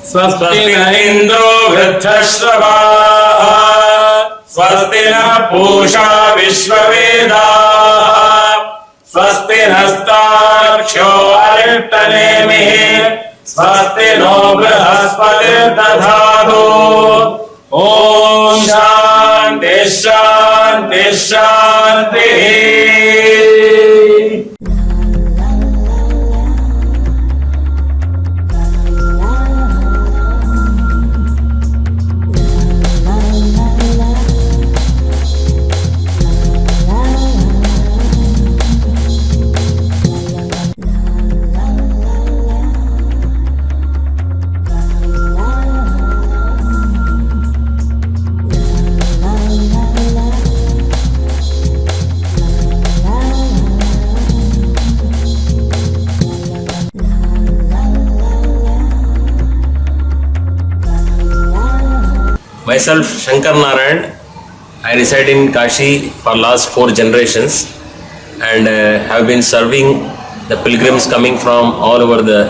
स्वस्ति न इंद्रो वृद्धश्रवाः स्वस्ति नः पूषा विश्ववेदाः स्वस्ति नस्तार्क्ष्यो अरिष्टनेमिः स्वस्ति no बृहस्पतिर्दधातु Om Shanti Shanti Shanti. Myself Shankar Narayan, I reside in Kashi for last 4 generations and have been serving the pilgrims coming from all over the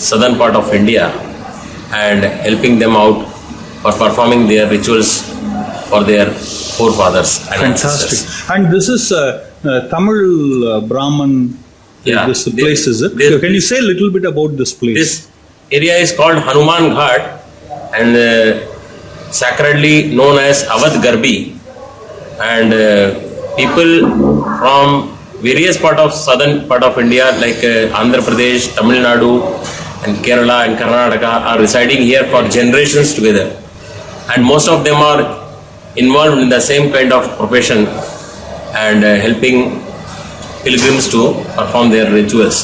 southern part of India and helping them out for performing their rituals for their forefathers and Fantastic. ancestors. And this is Tamil Brahman. Yeah, This place is it? this- Can you say a little bit about this place? This area is called Hanuman Ghat and sacredly known as Awadh Garbi, and people from various part of southern part of India like Andhra Pradesh, Tamil Nadu and Kerala and Karnataka are residing here for generations together, and most of them are involved in the same kind of profession and helping pilgrims to perform their rituals.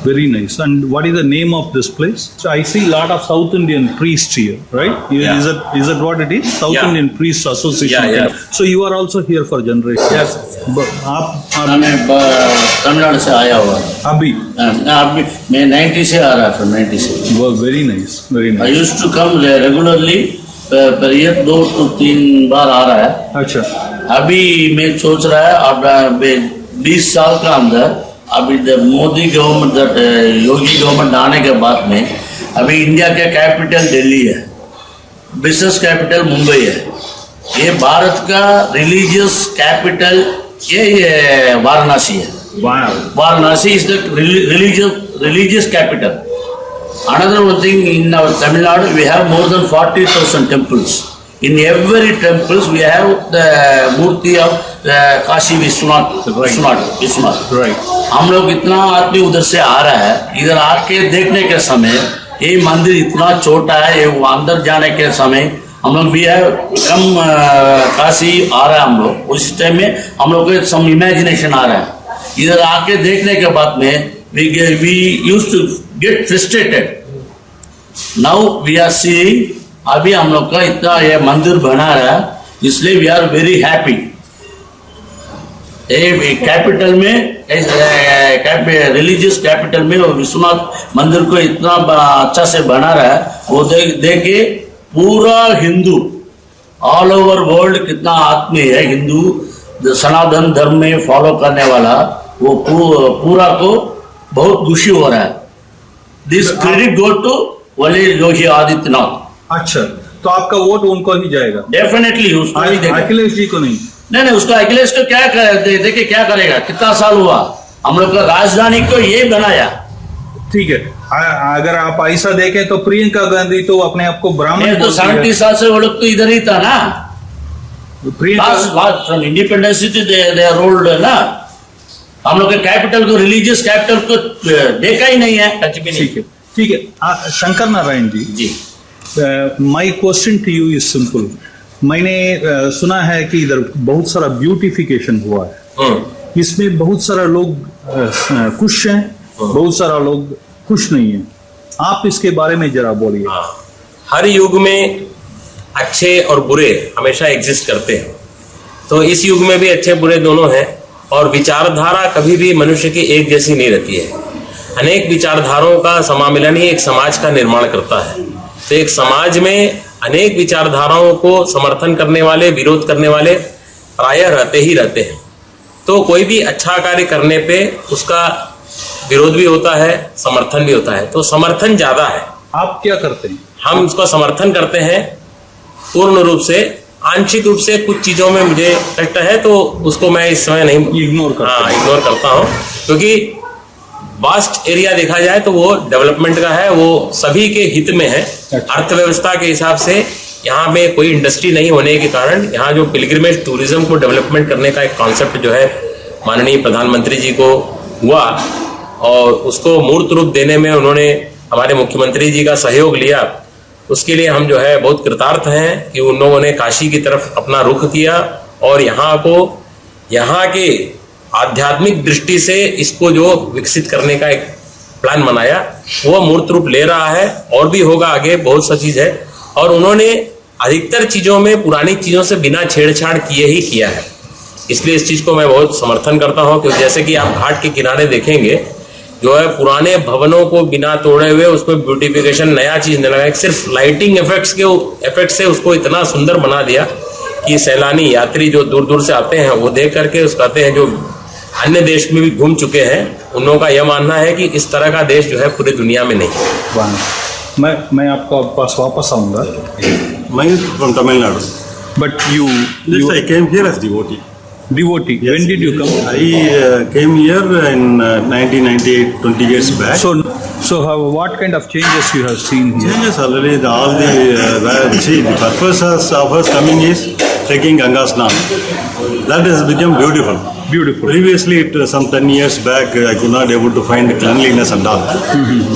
Very nice. And what is the name of this place? So I see a lot of South Indian priests here, right? Yeah. Is that what it is? South Yeah. Indian Priests Association. Yeah, yeah. So you are also here for generations. Yes. मैं तमिलनाडु से आया हुआ अभी अभी मैं 90 से आ रहा था 90 से very nice very I nice. Used to come regularly पर ईयर 2 to 3 बार आ रहा है। अच्छा अभी मैं सोच रहा है अब 20 साल का अंदर अभी मोदी गवर्नमेंट योगी गवर्नमेंट आने के बाद में अभी इंडिया का कैपिटल दिल्ली है, बिजनेस कैपिटल मुंबई है, ये भारत का रिलीजियस कैपिटल ये वाराणसी है। Varanasi is the religious capital. Another one thing, in our Tamil Nadu we have more than 40,000 temples. In every temples we have the murti of Kashi Vishwanath Vishwanath. Right. हम लोग इतना आदमी उधर से आ रहा है, इधर आके देखने के समय ये मंदिर इतना छोटा है, ये अंदर जाने के समय हम लोग भी है कम काशी आ रहा है हम लोग, उस टाइम में हम लोग को सम इमेजिनेशन आ रहा है। इधर आके देखने के बाद में we used to get frustrated. Now we are seeing अभी हम लोग का इतना ये मंदिर बना रहा है, इसलिए we are very happy. Capital में रिलीजियस कैपिटल में वो विश्वनाथ मंदिर को इतना अच्छा से बना रहा है, वो देख के पूरा हिंदू ऑल ओवर वर्ल्ड कितना आदमी है हिंदू सनातन धर्म में फॉलो करने वाला, वो पूरा को बहुत खुशी हो रहा है। दिस क्रेडिट गो टू वली योगी आदित्यनाथ। अच्छा तो आपका वोट उनको ही जाएगा? डेफिनेटली उसको ही देगा। अखिलेश जी को नहीं? नहीं उसका अखिलेश को क्या देखिए क्या करेगा, कितना साल हुआ हम लोग का राजधानी को ये बनाया। ठीक है, अगर आप ऐसा देखें तो प्रियंका गांधी तो अपने आप को ब्राह्मण तो 70 साल से वो लोग तो इधर ही था ना, Priyanka from independence they are ruled ना। हम लोग के कैपिटल को रिलीजियस कैपिटल को देखा ही नहीं है, टच भी नहीं। ठीक है Shankar Narayan ji, my question to you is simple. मैंने सुना है कि इधर बहुत सारा ब्यूटिफिकेशन हुआ है, इसमें बहुत सारा लोग खुश हैं, बहुत सारा लोग खुश नहीं हैं, आप इसके बारे में जरा बोलिए। हर युग में अच्छे और बुरे हमेशा एग्जिस्ट करते हैं, तो इस युग में भी अच्छे बुरे दोनों हैं, और विचारधारा कभी भी मनुष्य की एक जैसी नहीं रहती है। अनेक विचारधाराओं का समामिलन ही एक समाज का निर्माण करता है। तो एक समाज में अनेक विचारधाराओं को समर्थन करने वाले, विरोध करने वाले प्रायः रहते ही रहते हैं। तो कोई भी अच्छा कार्य करने पे उसका विरोध भी होता है, समर्थन भी होता है। तो समर्थन ज्यादा है आप क्या करते हैं? हम इसको समर्थन करते हैं पूर्ण रूप से। आंशिक रूप से कुछ चीजों में मुझे कष्ट है तो उसको मैं इस समय नहीं इग्नोर करता हूँ, क्योंकि वास्ट एरिया देखा जाए तो वो डेवलपमेंट का है, वो सभी के हित में है। अर्थव्यवस्था के हिसाब से यहाँ में कोई इंडस्ट्री नहीं होने के कारण यहाँ जो पिलग्रिमेज टूरिज्म को डेवलपमेंट करने का एक कॉन्सेप्ट जो है माननीय प्रधानमंत्री जी को हुआ और उसको मूर्त रूप देने में उन्होंने हमारे मुख्यमंत्री जी का सहयोग लिया, उसके लिए हम जो है बहुत कृतार्थ हैं कि उन लोगों ने काशी की तरफ अपना रुख किया और यहाँ के आध्यात्मिक दृष्टि से इसको जो विकसित करने का एक प्लान बनाया वो मूर्त रूप ले रहा है और भी होगा आगे, बहुत सा चीज है। और उन्होंने अधिकतर चीजों में पुरानी चीजों से बिना छेड़छाड़ किए ही किया है, इसलिए इस चीज को मैं बहुत समर्थन करता हूँ। क्योंकि जैसे कि आप घाट के किनारे देखेंगे जो है पुराने भवनों को बिना तोड़े हुए उसमें ब्यूटिफिकेशन नया चीज नहीं लगाया, सिर्फ लाइटिंग इफेक्ट से उसको इतना सुंदर बना दिया कि सैलानी यात्री जो दूर दूर से आते हैं वो देख करके उस कहते हैं, जो अन्य देश में भी घूम चुके हैं उन लोगों का यह मानना है कि इस तरह का देश जो है पूरी दुनिया में नहीं है। मैं आपको पास वापस आऊंगा। मैं from Tamil Nadu, but you I came here as devotee. devotee. When did you come? I came here in 1998, 20 years back. So what kind of changes you have seen here? Changes already, the purpose of us coming is taking Ganga Snan. That has become beautiful. Beautiful. Previously, some 10 years back, I could not able to find cleanliness and all.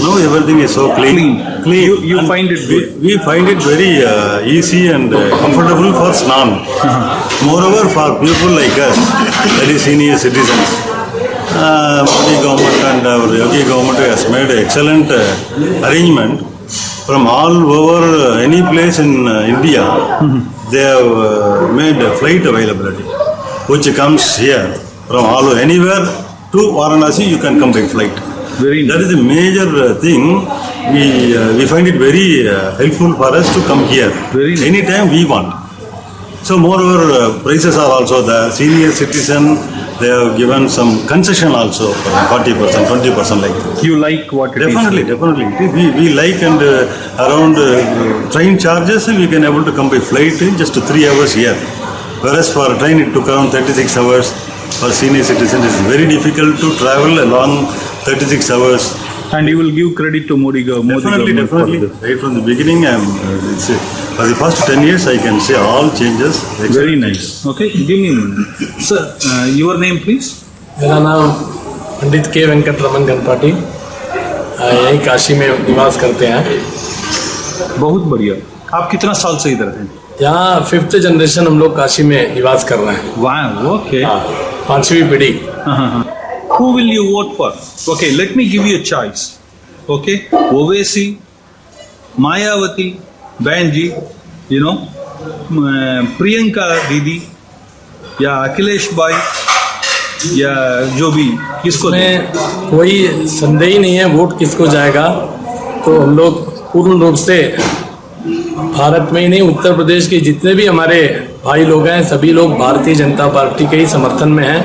Now everything is so clean. You And find it good? We find it very easy and comfortable for Snan. Moreover, for people like us, that is senior citizens, Modi government and our Yogi government has made excellent arrangement from all over any place in India. They have made a flight availability, which comes here from all anywhere to Varanasi. You can come by flight. Very That is the major thing. We find it very helpful for us to come here Very nice. anytime we want. So moreover, prices are also the senior citizen. They have given some concession also, 40%, 20% like that. You like what it is? Definitely. We like and around train charges, we can able to come by flight in just 3 hours here. Whereas for train it took around 36 hours. For senior citizen, it is very difficult to travel along 36 hours. And you will give credit to Modi government. Definitely. Right from the beginning, for the first 10 years, I can say all changes. Very nice. Okay, give me a minute. Sir, your name please? मेरा नाम पंडित के वेंकट रमन गणपाटी, यहीं काशी में निवास करते हैं। बहुत बढ़िया। आप कितना साल से इधर हैं? यहाँ 5th जनरेशन हम लोग काशी में निवास कर रहे हैं। Wow, okay. 5वीं पीढ़ी। Who will you vote for? Okay, let me give you a choice. Okay, Owaisi, Mayawati, Banji, Priyanka दीदी या अखिलेश भाई या जो भी, किसको में कोई संदेह ही नहीं है वोट किसको जाएगा। तो हम लोग पूर्ण रूप से भारत में ही नहीं, उत्तर प्रदेश के जितने भी हमारे भाई लोग हैं सभी लोग भारतीय जनता पार्टी के ही समर्थन में हैं।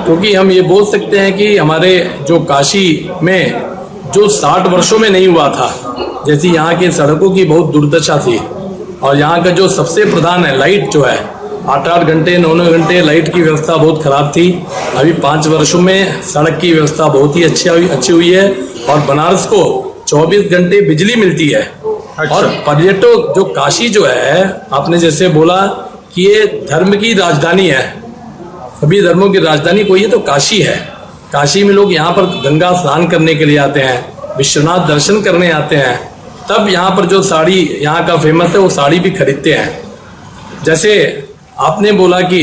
क्योंकि हम ये बोल सकते हैं कि हमारे जो काशी में जो 60 वर्षों में नहीं हुआ था, जैसे यहाँ के सड़कों की बहुत दुर्दशा थी और यहाँ का जो सबसे प्रधान है लाइट जो है 8-8 घंटे 9-9 घंटे लाइट की व्यवस्था बहुत खराब थी। अभी 5 वर्षों में सड़क की व्यवस्था बहुत ही अच्छी हुई है और बनारस को 24 घंटे बिजली मिलती है। अच्छा। और पर्यटक जो काशी जो है, आपने जैसे बोला कि ये धर्म की राजधानी है, सभी धर्मों की राजधानी कोई है तो काशी है। काशी में लोग यहाँ पर गंगा स्नान करने के लिए आते हैं, विश्वनाथ दर्शन करने आते हैं, तब यहाँ पर जो साड़ी यहाँ का फेमस है वो साड़ी भी खरीदते हैं। जैसे आपने बोला कि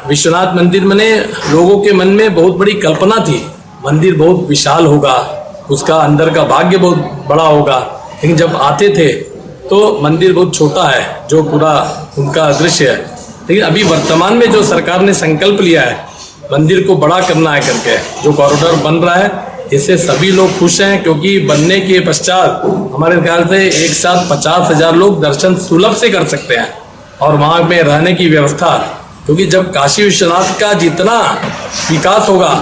विश्वनाथ मंदिर में लोगों के मन में बहुत बड़ी कल्पना थी, मंदिर बहुत विशाल होगा, उसका अंदर का भाग्य बहुत बड़ा होगा, लेकिन जब आते थे तो मंदिर बहुत छोटा है जो पूरा उनका दृश्य है। लेकिन अभी वर्तमान में जो सरकार ने संकल्प लिया है मंदिर को बड़ा करना है करके, जो कॉरिडोर बन रहा है, इससे सभी लोग खुश हैं। क्योंकि बनने के पश्चात हमारे ख्याल से एक साथ 50,000 लोग दर्शन सुलभ से कर सकते हैं और वहाँ में रहने की व्यवस्था, क्योंकि जब काशी विश्वनाथ का जितना विकास होगा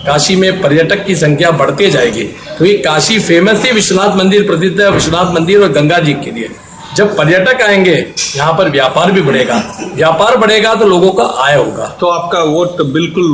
काशी में पर्यटक की संख्या बढ़ती जाएगी, क्योंकि काशी फेमस ही विश्वनाथ मंदिर, प्रसिद्ध है विश्वनाथ मंदिर और गंगा जी के लिए। जब पर्यटक आएंगे यहाँ पर व्यापार भी बढ़ेगा, व्यापार बढ़ेगा तो लोगों का आय होगा। तो आपका वोट बिल्कुल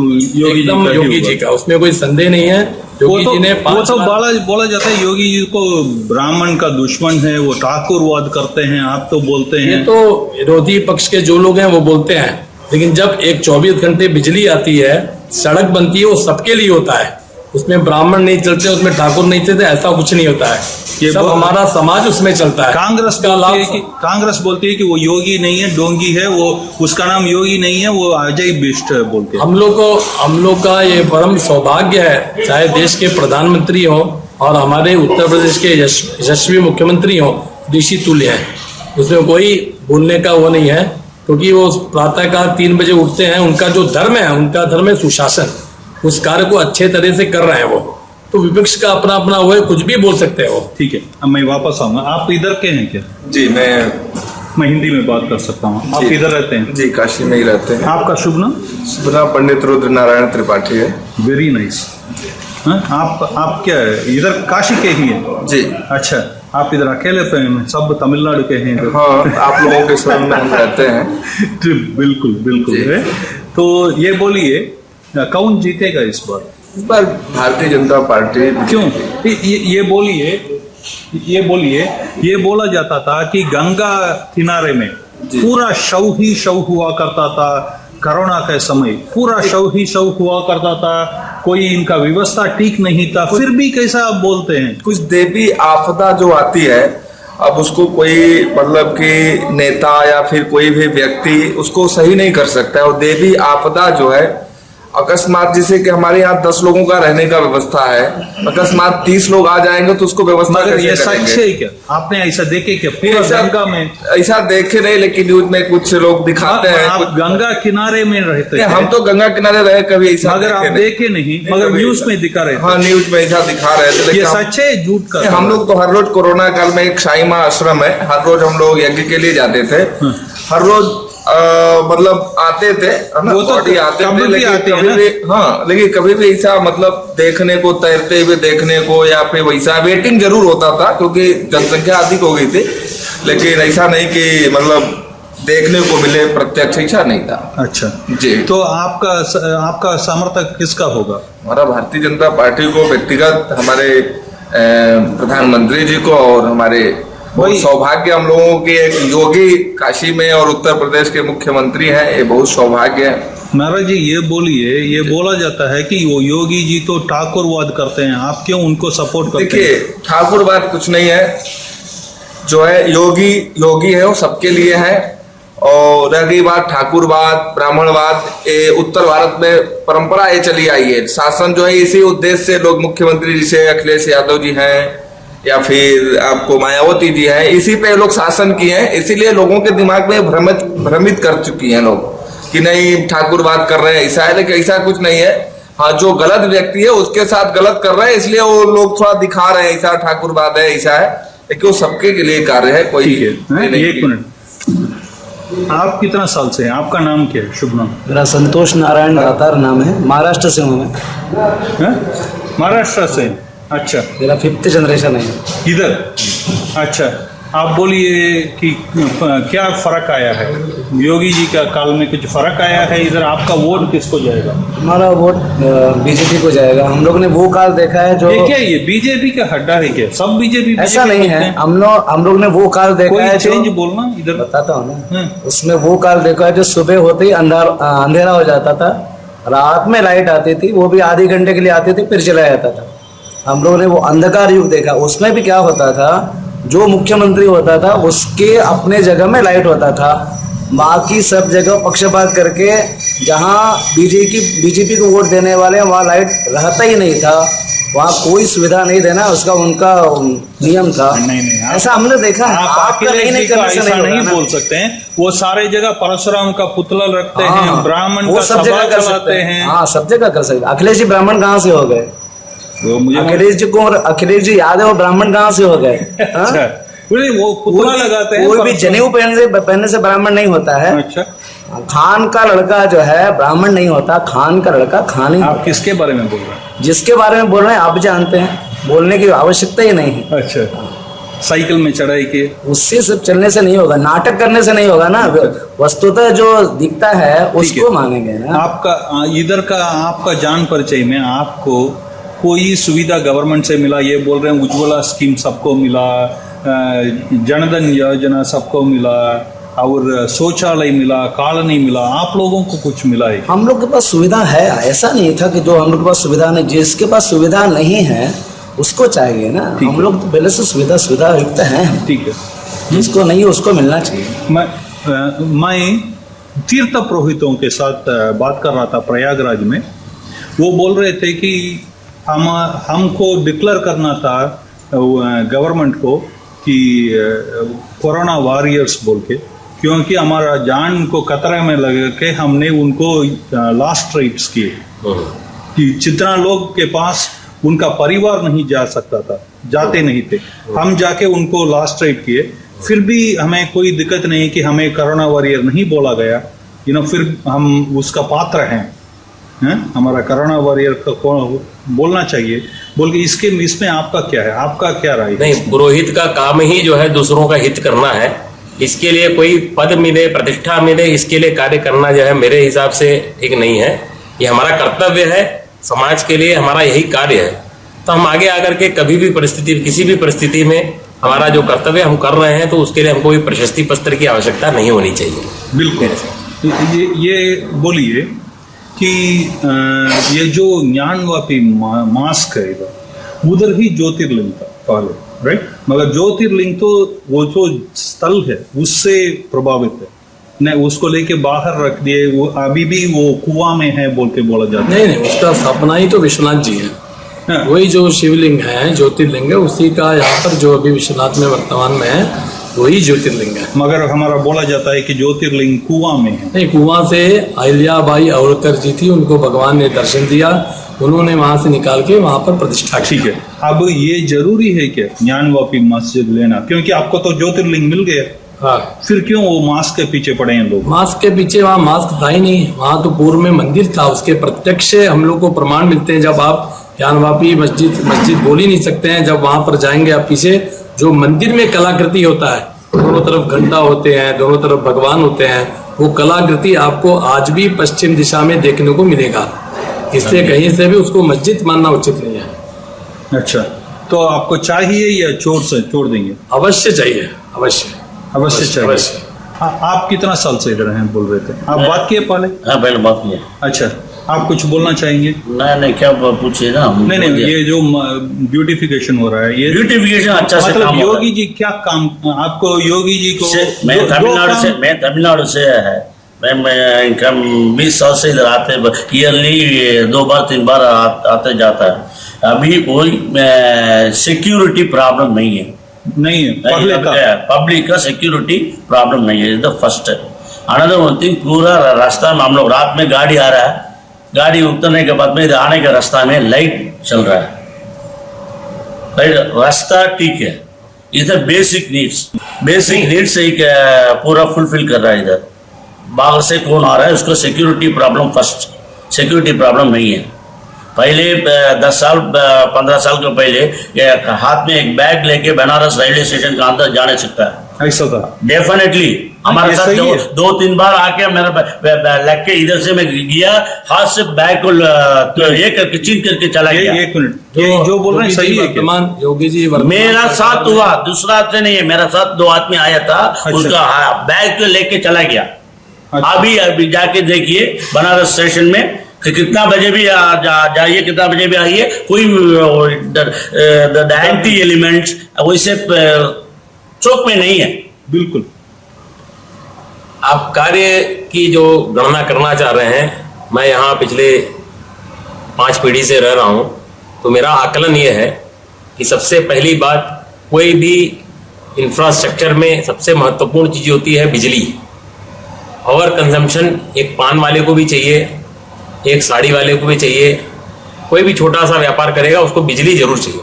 एकदम योगी जी का, उसमें कोई संदेह नहीं है। योगी जी ने वो तो बोला जाता है योगी जी को ब्राह्मण का दुश्मन है, वो ठाकुरवाद करते हैं, आप तो बोलते हैं। ये तो विरोधी पक्ष के जो लोग हैं वो बोलते हैं, लेकिन जब एक 24 घंटे बिजली आती है, सड़क बनती है, वो सबके लिए होता है, उसमें ब्राह्मण नहीं चलते, उसमें ठाकुर नहीं चलते, ऐसा कुछ नहीं होता है। ये सब हमारा समाज उसमें चलता है। कांग्रेस बोलती है कि वो योगी नहीं है, डोंगी है, वो उसका नाम योगी नहीं है, वो अजय बिष्ट है बोलते हैं। हम लोग का ये परम सौभाग्य है, चाहे देश के प्रधानमंत्री हो और हमारे उत्तर प्रदेश के यशस्वी मुख्यमंत्री हो, ऋषि तुल्य है, उसमें कोई बोलने का वो नहीं है, क्योंकि वो प्रातःकाल 3 बजे उठते हैं। उनका जो धर्म है, उनका धर्म है सुशासन, उस कार्य को अच्छे तरह से कर रहे हैं वो। तो विपक्ष का अपना अपना वो है, कुछ भी बोल सकते हो। ठीक है, अब मैं वापस आऊंगा। आप इधर के हैं क्या? जी, मैं हिंदी में बात कर सकता हूँ। आप इधर रहते हैं? जी, काशी में ही रहते हैं। आपका शुभ नाम? शुभ नाम पंडित रुद्र नारायण त्रिपाठी है। Very nice. आप क्या है, इधर काशी के ही हैं? जी। अच्छा, आप इधर अकेले पे हैं? सब तमिलनाडु के हैं? हाँ, आप लोगों के शरण में हम रहते हैं। बिल्कुल बिल्कुल है। तो ये बोलिए, कौन जीतेगा इस बार? इस बार भारतीय जनता पार्टी। क्यों? ये बोलिए, ये बोला जाता था कि गंगा किनारे में पूरा शव ही शव हुआ करता था, कोरोना के समय पूरा शव ही शव हुआ करता था, कोई इनका व्यवस्था ठीक नहीं था, फिर भी कैसा आप बोलते हैं? कुछ देवी आपदा जो आती है, अब उसको कोई मतलब कि नेता या फिर कोई भी व्यक्ति उसको सही नहीं कर सकता है। और देवी आपदा जो है अकस्मात, जैसे कि हमारे यहाँ 10 लोगों का रहने का व्यवस्था है, अकस्मात 30 लोग आ जाएंगे तो उसको व्यवस्था कैसे ये सच है क्या? आपने ऐसा देखे क्या पूरा गंगा में? ऐसा देखे नहीं, लेकिन न्यूज में कुछ लोग दिखाते हैं। आप गंगा किनारे में रहते हैं? हम तो गंगा किनारे रहे, कभी ऐसा मगर आप देखे नहीं, मगर न्यूज में दिखा रहे थे। हाँ, न्यूज में ऐसा दिखा रहे थे। ये सच है झूठ का? हम लोग तो हर रोज कोरोना काल में एक शाही माँ आश्रम है, हर रोज हम लोग यज्ञ के लिए जाते थे। हर रोज मतलब आते थे, वो तो आते थे, लेकिन कभी भी ऐसा मतलब देखने को, तैरते हुए देखने को या फिर वैसा वेटिंग जरूर होता था, क्योंकि जनसंख्या अधिक हो गई थी, लेकिन ऐसा नहीं कि मतलब देखने को मिले प्रत्यक्ष, ऐसा नहीं था। अच्छा जी। तो आपका समर्थक किसका होगा? हमारा भारतीय जनता पार्टी को, व्यक्तिगत हमारे प्रधानमंत्री जी को, और हमारे बहुत सौभाग्य हम लोगों के एक योगी काशी में और उत्तर प्रदेश के मुख्यमंत्री हैं, ये बहुत सौभाग्य है। महाराज जी, ये बोलिए, ये बोला जाता है कि वो योगी जी तो ठाकुरवाद करते हैं, आप क्यों उनको सपोर्ट करते हैं? देखिए, ठाकुरवाद कुछ नहीं है, जो है योगी है वो सबके लिए है। और रही बात ठाकुरवाद, ब्राह्मणवाद, ये उत्तर भारत में परंपरा ये चली आई है। शासन जो है इसी उद्देश्य से लोग, मुख्यमंत्री जैसे अखिलेश यादव जी हैं या फिर आपको मायावती जी हैं, इसी पे लोग शासन किए हैं, इसीलिए लोगों के दिमाग में भ्रमित कर चुकी हैं लोग कि नहीं ठाकुरवाद कर रहे हैं, ऐसा है, लेकिन ऐसा कुछ नहीं है। हाँ, जो गलत व्यक्ति है उसके साथ गलत कर रहे हैं, इसलिए वो लोग थोड़ा दिखा रहे हैं ऐसा ठाकुरवाद है, ऐसा है, लेकिन वो सबके के लिए कार्य है। कोई एक मिनट, आप कितना साल से हैं? आपका नाम क्या है? शुभ नाम? मेरा संतोष नारायण दातार नाम है, महाराष्ट्र से हूँ मैं। महाराष्ट्र से? अच्छा, मेरा 5th जनरेशन है इधर। अच्छा, आप बोलिए कि क्या फर्क आया है योगी जी का काल में? कुछ फर्क आया है इधर? आपका वोट किसको जाएगा? हमारा वोट बीजेपी को जाएगा। हम लोग ने वो काल देखा है जो क्या ये बीजेपी का हड्डा है क्या? सब बीजेपी? ऐसा नहीं है, हम लोग ने वो काल देखा है। चेंज बोलना इधर बताता हूँ ना, उसमें वो काल देखा है जो सुबह होते ही अंधेरा हो जाता था, रात में लाइट आती थी, वो भी आधे घंटे के लिए आती थी, फिर चला जाता था। हम लोगों ने वो अंधकार युग देखा। उसमें भी क्या होता था, जो मुख्यमंत्री होता था उसके अपने जगह में लाइट होता था, बाकी सब जगह पक्षपात करके जहाँ बीजेपी को वोट देने वाले वहाँ लाइट रहता ही नहीं था, वहाँ कोई सुविधा नहीं देना, उसका उनका नियम था। नहीं, ऐसा हमने देखा। आप नहीं बोल सकते हैं। वो सारे जगह परशुराम का पुतला रखते हैं, ब्राह्मण का सभा चलाते हैं। हाँ, सब जगह कर सकते। अखिलेश जी ब्राह्मण कहाँ से हो गए? अखिलेश जी याद है वो ब्राह्मण कहाँ से हो गए? अच्छा, बोले वो पुतला लगाते हैं। कोई भी जनेऊ पहनने से ब्राह्मण नहीं होता है। अच्छा, खान का लड़का जो है ब्राह्मण नहीं होता, खान का लड़का खान ही आप होता है। किसके बारे में बोल रहे हैं? जिसके बारे में बोल रहे हैं आप जानते हैं, बोलने की आवश्यकता ही नहीं है। अच्छा, साइकिल में चढ़ाई के उससे सब चलने से नहीं होगा, नाटक करने से नहीं होगा ना। वस्तुतः जो दिखता है उसको मानेंगे ना। आपका इधर का आपका जान परिचय में आपको कोई सुविधा गवर्नमेंट से मिला? ये बोल रहे हैं उज्ज्वला स्कीम सबको मिला, जनधन योजना सबको मिला, और शौचालय मिला, कॉलोनी मिला, आप लोगों को कुछ मिला है? हम लोग के पास सुविधा है, ऐसा नहीं था कि जो हम लोग के पास सुविधा नहीं। जिसके पास सुविधा नहीं है उसको चाहिए ना। हम लोग तो पहले से सुविधा युक्त हैं। ठीक है, जिसको नहीं है उसको मिलना चाहिए। मैं तीर्थ पुरोहितों के साथ बात कर रहा था प्रयागराज में। वो बोल रहे थे कि हमको डिक्लेयर करना था गवर्नमेंट को कि कोरोना वॉरियर्स बोल के, क्योंकि हमारा जान को खतरे में लगे के हमने उनको लास्ट राइट्स किए कि जितना लोग के पास उनका परिवार नहीं जा सकता था, जाते नहीं थे, हम जाके उनको लास्ट राइट किए। फिर भी हमें कोई दिक्कत नहीं कि हमें कोरोना वॉरियर नहीं बोला गया, फिर हम उसका पात्र हैं, हमारा कोरोना वॉरियर को बोलना चाहिए बोल के। इसमें आपका क्या है, आपका क्या राय है? नहीं, पुरोहित का काम ही जो है दूसरों का हित करना है। इसके लिए कोई पद मिले, प्रतिष्ठा मिले, इसके लिए कार्य करना जो है मेरे हिसाब से ठीक नहीं है। ये हमारा कर्तव्य है, समाज के लिए हमारा यही कार्य है। तो हम आगे आकर के कभी भी परिस्थिति, किसी भी परिस्थिति में हमारा जो कर्तव्य हम कर रहे हैं, तो उसके लिए हमको कोई प्रशस्ति पत्र की आवश्यकता नहीं होनी चाहिए। बिल्कुल। ये बोलिए कि ये जो ज्ञानवापी मास्क है इधर, उधर ही ज्योतिर्लिंग था पहले, राइट? मगर ज्योतिर्लिंग तो वो जो स्थल है उससे प्रभावित है, नहीं उसको लेके बाहर रख दिए। वो अभी भी वो कुआं में है बोल के बोला जाता है। नहीं, उसका स्थापना ही तो विश्वनाथ जी है। हाँ। वही जो शिवलिंग है, ज्योतिर्लिंग है, उसी का यहाँ पर जो अभी विश्वनाथ में वर्तमान में है वही ज्योतिर्लिंग है। मगर हमारा बोला जाता है कि ज्योतिर्लिंग कुआं में है। नहीं, कुआं से अहिल्याबाई होलकर जी थी, उनको भगवान ने दर्शन दिया, उन्होंने वहां से निकाल के वहां पर प्रतिष्ठा की। ठीक है, अब ये जरूरी है क्या ज्ञानवापी मस्जिद लेना? क्योंकि आपको तो ज्योतिर्लिंग मिल गया। हाँ, फिर क्यों वो मास्क के पीछे पड़े हैं लोग? मास्क के पीछे वहाँ मास्क था ही नहीं, वहाँ तो पूर्व में मंदिर था, उसके प्रत्यक्ष हम लोग को प्रमाण मिलते हैं। जब आप ज्ञानवापी मस्जिद बोल ही नहीं सकते हैं, जब वहां पर जाएंगे आप पीछे जो मंदिर में कलाकृति होता है, दोनों तरफ घंटा होते हैं, दोनों तरफ भगवान होते हैं, वो कलाकृति आपको आज भी पश्चिम दिशा में देखने को मिलेगा। इसलिए कहीं से भी उसको मस्जिद मानना उचित नहीं है। अच्छा, तो आपको चाहिए या छोड़ देंगे? अवश्य चाहिए, अवश्य चाहिए। अवश्य। आप कितना साल से इधर हैं बोल रहे थे? आप बात किए पहले? हाँ, पहले बात किया। अच्छा, आप कुछ बोलना चाहेंगे? नहीं, क्या पूछिए ना। नहीं, ये जो ब्यूटिफिकेशन हो रहा है, ये ब्यूटिफिकेशन अच्छा से मतलब काम हो रहा है। योगी जी क्या काम, आपको योगी जी को मैं तमिलनाडु से है। मैं 20 साल से इधर आते, ईयरली 2 बार 3 बार आते जाता है। अभी कोई सिक्योरिटी प्रॉब्लम नहीं है। नहीं है, पब्लिक का सिक्योरिटी प्रॉब्लम नहीं है। The first another one thing, पूरा रास्ता में हम लोग रात में गाड़ी आ रहा है, गाड़ी उतरने के बाद में इधर आने के रास्ता में लाइट चल रहा है, रास्ता ठीक है। इधर बेसिक नीड्स एक पूरा फुलफिल कर रहा है। इधर बाहर से कौन आ रहा है उसको security problem, first security problem नहीं है। पहले 10 साल 15 साल के पहले हाथ में एक बैग लेके बनारस रेलवे स्टेशन का अंदर जाने सकता है, ऐसा था। डेफिनेटली हमारे साथ 2-3 बार आके मेरा लग के इधर से मैं गया, हाथ से बैग को ये करके चीन करके चला गया। एक मिनट, ये जो बोल रहे हैं सही है? वर्तमान योगी जी मेरा साथ हुआ, दूसरा से नहीं है, मेरा साथ 2 आदमी आया था। अच्छा। उसका बैग को लेके चला गया। अच्छा। अभी जाके देखिए बनारस स्टेशन में कि कितना बजे भी जाइए, कितना बजे भी आइए, कोई एंटी एलिमेंट्स वैसे चौक में नहीं है। बिल्कुल। आप कार्य की जो गणना करना चाह रहे हैं, मैं यहाँ पिछले 5 पीढ़ी से रह रहा हूँ, तो मेरा आकलन ये है कि सबसे पहली बात, कोई भी इंफ्रास्ट्रक्चर में सबसे महत्वपूर्ण चीज होती है बिजली। पावर कंजम्पशन एक पान वाले को भी चाहिए, एक साड़ी वाले को भी चाहिए, कोई भी छोटा सा व्यापार करेगा उसको बिजली जरूर चाहिए।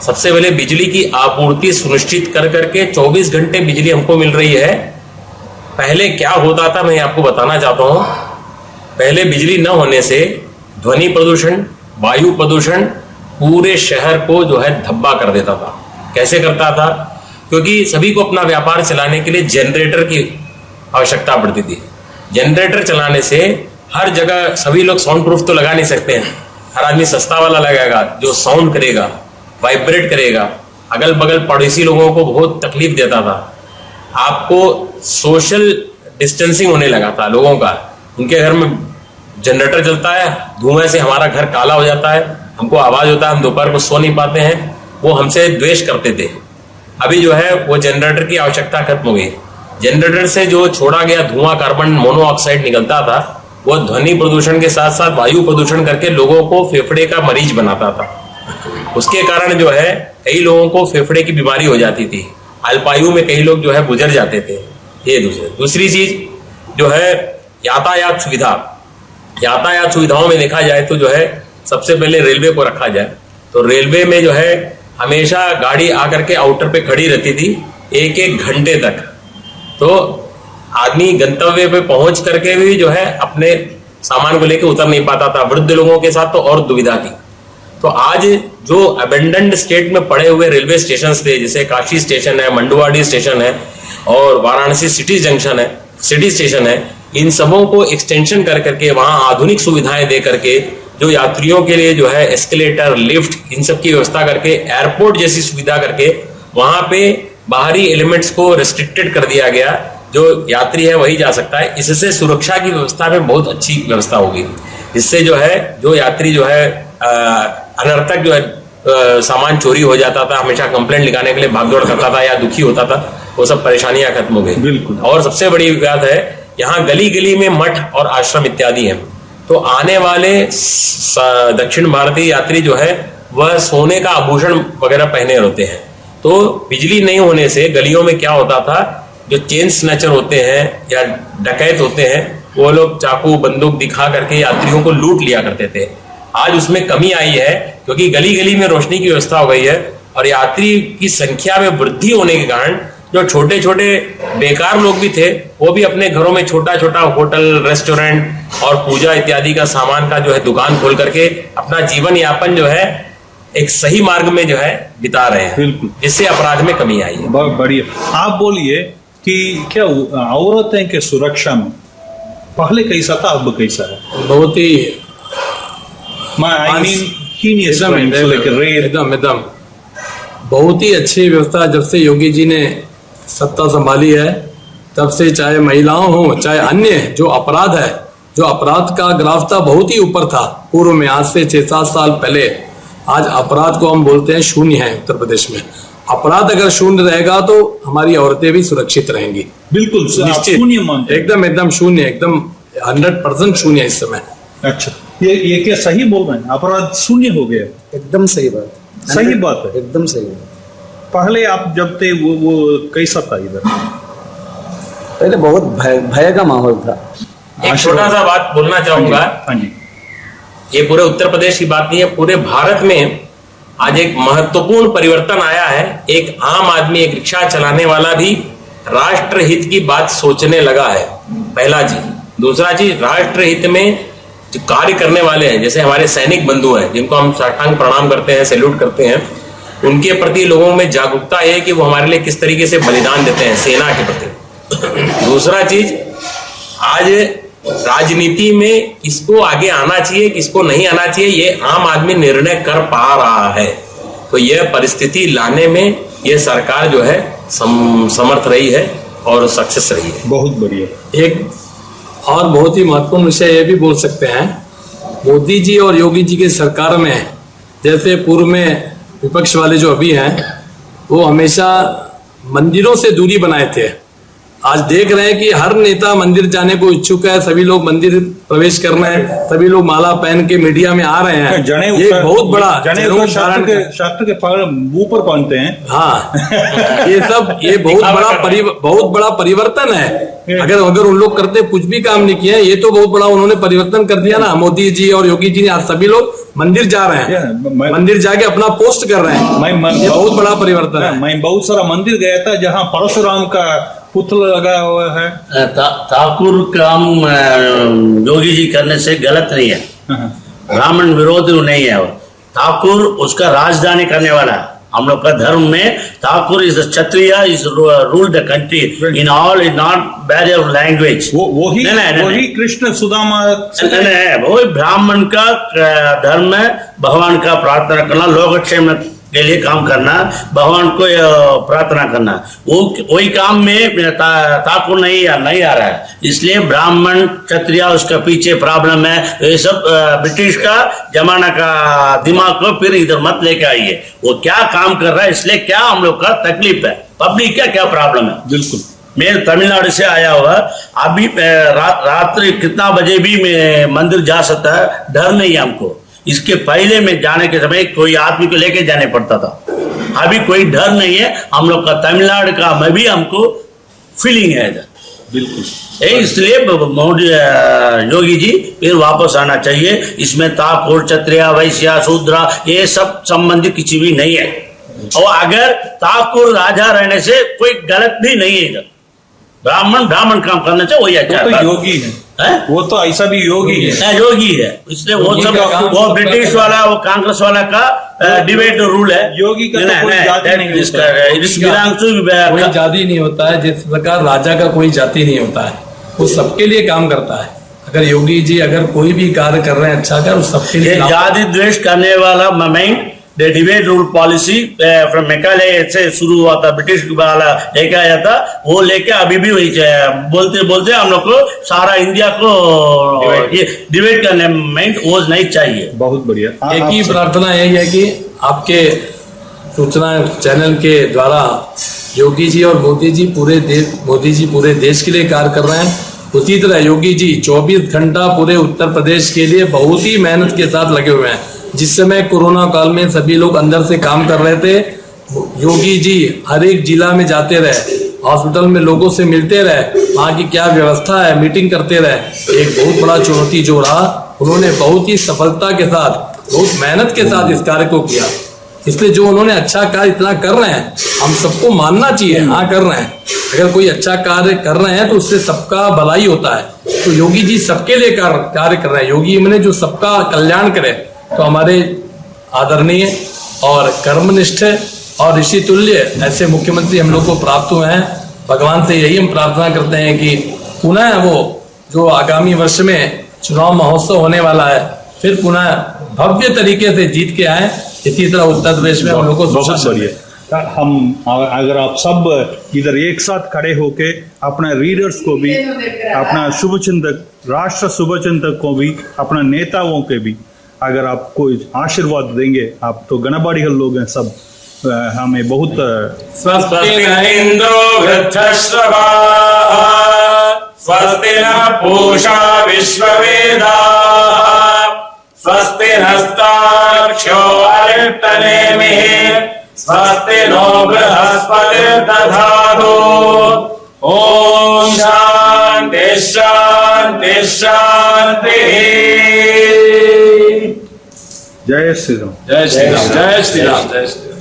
सबसे पहले बिजली की आपूर्ति सुनिश्चित कर करके 24 घंटे बिजली हमको मिल रही है। पहले क्या होता था मैं आपको बताना चाहता हूं। पहले बिजली न होने से ध्वनि प्रदूषण, वायु प्रदूषण पूरे शहर को जो है धब्बा कर देता था। कैसे करता था? क्योंकि सभी को अपना व्यापार चलाने के लिए जनरेटर की आवश्यकता पड़ती थी। जनरेटर चलाने से हर जगह सभी लोग साउंड प्रूफ तो लगा नहीं सकते हैं। हर आदमी सस्ता वाला लगाएगा जो साउंड करेगा, वाइब्रेट करेगा, अगल बगल पड़ोसी लोगों को बहुत तकलीफ देता था। आपको सोशल डिस्टेंसिंग होने लगा था लोगों का। उनके घर में जनरेटर चलता है, धुएं से हमारा घर काला हो जाता है, हमको आवाज होता है, हम दोपहर को सो नहीं पाते हैं। वो हमसे द्वेष करते थे। अभी जो है वो जनरेटर की आवश्यकता खत्म हो गई। जनरेटर से जो छोड़ा गया धुआं, कार्बन मोनोऑक्साइड निकलता था, वो ध्वनि प्रदूषण के साथ साथ वायु प्रदूषण करके लोगों को फेफड़े का मरीज बनाता था। उसके कारण जो है कई लोगों को फेफड़े की बीमारी हो जाती थी। अल्पायु में कई लोग जो है गुजर जाते थे। ये दूसरी चीज जो है यातायात सुविधा। यातायात सुविधाओं में देखा जाए तो जो है सबसे पहले रेलवे को रखा जाए तो रेलवे में जो है हमेशा गाड़ी आकर के आउटर पे खड़ी रहती थी 1-1 घंटे तक। तो आदमी गंतव्य पे पहुंच करके भी जो है अपने सामान को लेके उतर नहीं पाता था। वृद्ध लोगों के साथ तो और दुविधा थी। तो आज जो अबेंडन्ड स्टेट में पड़े हुए रेलवे स्टेशन थे, जैसे काशी स्टेशन है, मंडुआडीह स्टेशन है और वाराणसी सिटी जंक्शन है, सिटी स्टेशन है, इन सबों को एक्सटेंशन कर करके वहां आधुनिक सुविधाएं दे करके जो यात्रियों के लिए जो है एस्केलेटर, लिफ्ट, इन सब की व्यवस्था करके एयरपोर्ट जैसी सुविधा करके वहां पे बाहरी एलिमेंट्स को रेस्ट्रिक्टेड कर दिया गया। जो यात्री है वही जा सकता है। इससे सुरक्षा की व्यवस्था में बहुत अच्छी व्यवस्था होगी। इससे जो है जो यात्री जो है अनर्थक जो है सामान चोरी हो जाता था, हमेशा कंप्लेंट लिखाने के लिए भागदौड़ करता था या दुखी होता था, वो सब परेशानियां खत्म हो गई। बिल्कुल। और सबसे बड़ी बात है यहाँ गली गली में मठ और आश्रम इत्यादि हैं। तो आने वाले दक्षिण भारतीय यात्री जो है वह सोने का आभूषण वगैरह पहने होते हैं। तो बिजली नहीं होने से गलियों में क्या होता था, जो चेन स्नैचर होते हैं या डकैत होते हैं, वो लोग चाकू बंदूक दिखा करके यात्रियों को लूट लिया करते थे। आज उसमें कमी आई है क्योंकि गली गली में रोशनी की व्यवस्था हो गई है और यात्री की संख्या में वृद्धि होने के कारण जो छोटे छोटे बेकार लोग भी थे वो भी अपने घरों में छोटा छोटा होटल, रेस्टोरेंट और पूजा इत्यादि का सामान का जो है दुकान खोल करके अपना जीवन यापन जो है एक सही मार्ग में जो है बिता रहे हैं। बिल्कुल। इससे अपराध में कमी आई है। बहुत बढ़िया। आप बोलिए कि क्या औरतें के सुरक्षा में पहले कैसा था, अब कैसा है? बहुत ही एकदम बहुत ही अच्छी व्यवस्था जब से योगी जी ने सत्ता संभाली है तब से, चाहे महिलाओं हो चाहे अन्य जो अपराध है, जो अपराध का ग्राफ था बहुत ही ऊपर था पूर्व में। आज से 6-7 साल पहले आज अपराध को हम बोलते हैं शून्य है उत्तर प्रदेश में। अपराध अगर शून्य रहेगा तो हमारी औरतें भी सुरक्षित रहेंगी। बिल्कुल निश्चित, एकदम शून्य, एकदम 100% शून्य इस समय। अच्छा, ये क्या सही बोल रहे हैं? अपराध शून्य हो गया? एकदम सही बात, सही बात है, एकदम सही बात। पहले आप जब थे वो कैसा था इधर? पहले बहुत भय का माहौल था। एक छोटा सा बात बोलना चाहूंगा। हाँ जी। ये पूरे उत्तर प्रदेश की बात नहीं है, पूरे भारत में आज एक महत्वपूर्ण परिवर्तन आया है। एक आम आदमी, एक रिक्शा चलाने वाला भी राष्ट्र हित की बात सोचने लगा है, पहला चीज। दूसरा चीज, राष्ट्र हित में जो कार्य करने वाले हैं, जैसे हमारे सैनिक बंधु हैं जिनको हम साष्टांग प्रणाम करते हैं, सैल्यूट करते हैं, उनके प्रति लोगों में जागरूकता है कि वो हमारे लिए किस तरीके से बलिदान देते हैं सेना के प्रति। दूसरा चीज, आज राजनीति में किसको आगे आना चाहिए किसको नहीं आना चाहिए ये आम आदमी निर्णय कर पा रहा है। तो यह परिस्थिति लाने में ये सरकार जो है समर्थ रही है और सक्सेस रही है। बहुत बढ़िया। एक और बहुत ही महत्वपूर्ण विषय ये भी बोल सकते हैं, मोदी जी और योगी जी की सरकार में जैसे पूर्व में विपक्ष वाले जो अभी हैं वो हमेशा मंदिरों से दूरी बनाए थे। आज देख रहे हैं कि हर नेता मंदिर जाने को इच्छुक है, सभी लोग मंदिर प्रवेश कर रहे हैं, सभी लोग माला पहन के मीडिया में आ रहे हैं। ये बहुत बड़ा शास्त्र के ऊपर पहनते हैं। हाँ, ये बहुत बड़ा परिवर्तन है। अगर उन लोग करते कुछ भी काम नहीं किया, ये तो बहुत बड़ा उन्होंने परिवर्तन कर दिया ना। मोदी जी और योगी जी ने आज सभी लोग मंदिर जा रहे हैं, मंदिर जाके अपना पोस्ट कर रहे हैं। ये बहुत बड़ा परिवर्तन है। मैं बहुत सारा मंदिर गया था जहाँ परशुराम का पुतला लगा हुआ है। ठाकुर काम योगी जी करने से गलत नहीं है, ब्राह्मण विरोध नहीं है। ठाकुर उसका राजधानी करने वाला है। हम लोग का धर्म में Thakur is Kshatriya, is rule the country in all, is not barrier language. वही कृष्ण सुदामा वही ब्राह्मण का धर्म है, भगवान का प्रार्थना करना, लोकक्षेम के लिए काम करना, भगवान को प्रार्थना करना। वही काम में ठाकुर नहीं आ रहा है। इसलिए ब्राह्मण क्षत्रिय उसका पीछे प्रॉब्लम है। ये सब ब्रिटिश का जमाना का दिमाग को फिर इधर मत लेके आइए। वो क्या काम कर रहा है, इसलिए क्या हम लोग का तकलीफ है, पब्लिक का क्या प्रॉब्लम है। बिल्कुल, मैं तमिलनाडु से आया हुआ, अभी रात्रि कितना बजे भी मैं मंदिर जा सकता है, डर नहीं हमको। इसके पहले में जाने के समय कोई आदमी को लेके जाने पड़ता था, अभी कोई डर नहीं है। हम लोग का तमिलनाडु का में भी हमको फीलिंग है इधर। बिल्कुल, इसलिए मोदी योगी जी फिर वापस आना चाहिए। इसमें ठाकुर क्षत्रिय वैश्य शूद्र ये सब संबंधी कुछ भी नहीं है। और अगर ठाकुर राजा रहने से कोई गलत भी नहीं है इधर। ब्राह्मण काम करना चाहिए, वही अच्छा तो योगी है, वो तो ऐसा भी योगी है। इसलिए वो ब्रिटिश वाला, वो कांग्रेस वाला का डिबेट रूल है। योगी का तो कोई जाति नहीं होता है। कोई जाति नहीं होता है, जिस प्रकार राजा का कोई जाति नहीं होता है, वो सबके लिए काम करता है। अगर योगी जी अगर कोई भी कार्य कर रहे हैं अच्छा कर, सबके लिए जाति द्वेष करने वाला mind the debate rule policy from Meghalaya से शुरू हुआ था, ब्रिटिश वाला लेके आया था, वो लेके अभी भी वही बोलते हम लोग को सारा इंडिया को डिबेट करने माइंड वो नहीं चाहिए। बहुत बढ़िया। एक ही प्रार्थना यही है कि आपके सूचना चैनल के द्वारा योगी जी और मोदी जी पूरे देश के लिए कार्य कर रहे हैं। उसी तरह योगी जी 24 घंटा पूरे उत्तर प्रदेश के लिए बहुत ही मेहनत के साथ लगे हुए हैं। जिस समय कोरोना काल में सभी लोग अंदर से काम कर रहे थे, योगी जी हर एक जिला में जाते रहे, हॉस्पिटल में लोगों से मिलते रहे, वहाँ की क्या व्यवस्था है मिटिंग करते रहे। एक बहुत बड़ा चुनौती जो रहा, उन्होंने बहुत ही सफलता के साथ, बहुत मेहनत के साथ इस कार्य को किया। इसलिए जो उन्होंने अच्छा कार्य इतना कर रहे हैं, हम सबको मानना चाहिए, हाँ कर रहे हैं। अगर कोई अच्छा कार्य कर रहे हैं तो उससे सबका भलाई होता है। तो योगी जी सबके लिए कार्य कर रहे हैं। योगी मैंने जो सबका कल्याण करे, तो हमारे आदरणीय और कर्मनिष्ठ और ऋषि तुल्य ऐसे मुख्यमंत्री हम लोग को प्राप्त हुए हैं। भगवान से यही हम प्रार्थना करते हैं कि पुनः वो जो आगामी वर्ष में चुनाव महोत्सव होने वाला है, फिर पुनः भव्य तरीके से जीत के आए। इसी तरह उत्तर प्रदेश में हम लोग को बहुत बढ़िया। हम अगर आप सब इधर एक साथ खड़े होके अपना रीडर्स को भी, अपना शुभचिंतक, राष्ट्र शुभचिंतक को भी, अपना नेताओं के भी अगर आप कोई आशीर्वाद देंगे, आप तो गणबाड़िहल लोग हैं सब, हमें बहुत स्वस्ति न इंद्रो वृद्धश्रवाः, स्वस्ति न पूषा विश्ववेदाः, स्वस्ति नस्तार्क्ष्यो अरिष्टनेमिः, स्वस्ति नो बृहस्पतिर्दधातु। ओम शांति शांति शांति। जय श्री राम। जय श्री राम, जय श्री राम, जय श्री राम।